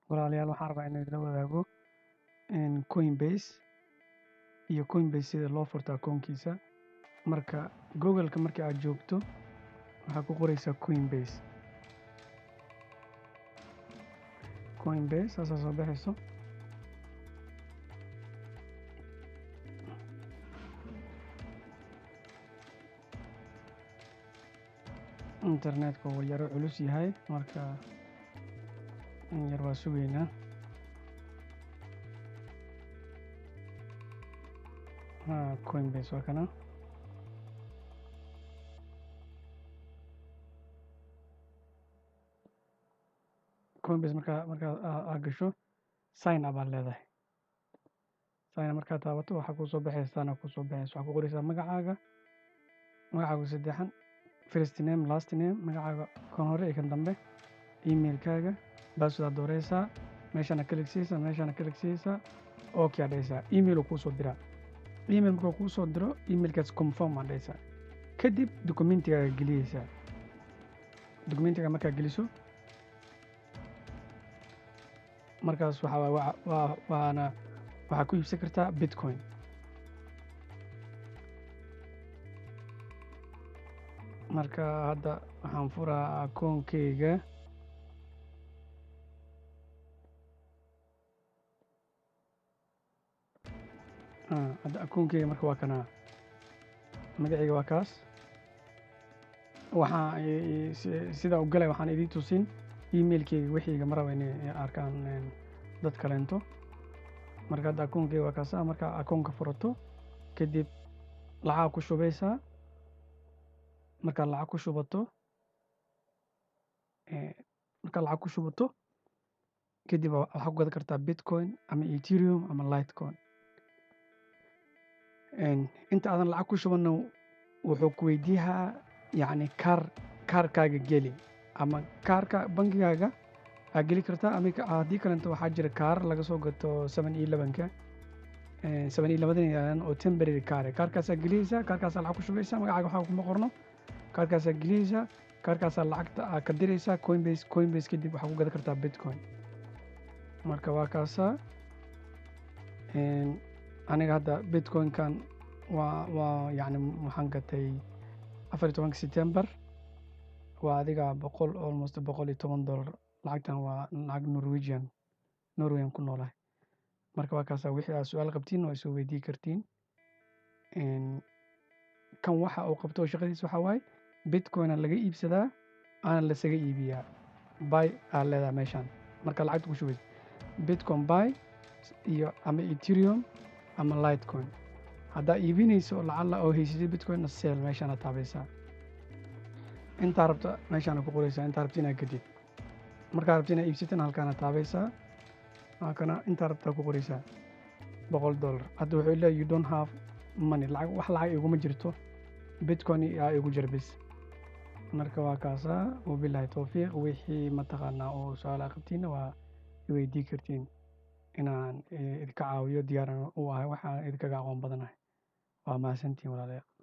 walaalayaal waxaan rabaa inaan idila wadaago coinbase iyo coinbase sida loo furto akoonkiisa. Marka google-ka markii aad joogto waxaa ku qoraysaa coinbase saasaa soo baxayso. internetka wuu yaro culus yahay, marka in yar waa sugaynaa. coinbase waa kana. coinbase markaa gasho sign up aad leedahay. sign up markaa taabato waxaa kusoo baxaysa waxaa ku qoraysaa magacaaga saddexan, first name last name, magacaaga kan hore iyo kan dambe, emailkaaga, password aad dooraysaa, meeshana kaligsiisa okay aad dhahaysaa. email uu kuusoo diraa. email markuu kuusoo diro emailkaas confirm aad dhahaysaa. kadib documentigaaga geliyeysaa. documentiga markaa geliso markaas waxaa ku iibsan kartaa bitcoin. marka hadda waxaan furaa akoonkeyga. hadda akoonkeyga marka waa kanaa, magacayga waa kaas. sida u galay waxaan idin tusin emailkeyga wixiyga maraba inay arkaan dad kaleento. marka hadda akoonkeyga waa kaasa. marka akoonka furato kadib lacag ku shubaysaa. markaad lacag ku shubato kadib waxaa ku gadan kartaa bitcoin ama ethereum ama litecoin. inta aadan lacag ku shubanna wuxuu ku weydiiyaa yacni kaarkaaga geli, ama kaarka bangigaaga aa geli kartaa. ama haddii kalenta waxaa jira kaar laga soo gato 7-11-ka 7-11 oo temporary kaarkaasaa geliyeysaa. kaarkaasaa lacag ku shubaysaa. magacaaga waxaa kuma qorno. kaarkaasaa geliyeysaa. kaarkaasaa lacagta aa ka diraysaa coinbase kadib waxaa ku gadan kartaa bitcoin. marka waa kaasaa. aniga hadda bitcoin-kan waa yacni waxaan gatay 14 September. waa adiga almost $110. lacagtan waa lacag Norweyan ku noolahay. marka waa kaasaa. wixii aad su-aal qabtiin waa isoo weydii kartiin. kan waxa uu qabto shaqadiis waxaa waaye bitcoin laga iibsadaa aana lasaga iibiyaa. buy aad leedahay meeshaan marka lacagta ku shubaysa bitcoin buy iyo ama ethereum ama litecoin. haddaa iibinayso lacala oo haysatay bitcoin sell meeshaana taabaysaa. intaa rabta meeshaana ku qoraysaa. intaa rabta inaad gadid. markaa rabta inaad iibsatana halkaana taabaysaa. halkana intaa rabtaa ku qoraysaa $100. hadda wuxuu leeyahay you don't have money. wax lacag iguma jirto, bitcoin aa igu jira bis. marka waa kaasaa. wabillahi tawfiiq. wixii mataqaanaa oo su-aal qabtiina waa iweydii kartiin inaan idinka caawiyo. diyaaran u ahay waxaan idinkaga aqoon badanahay. waa mahadsantihiin walaalayaal.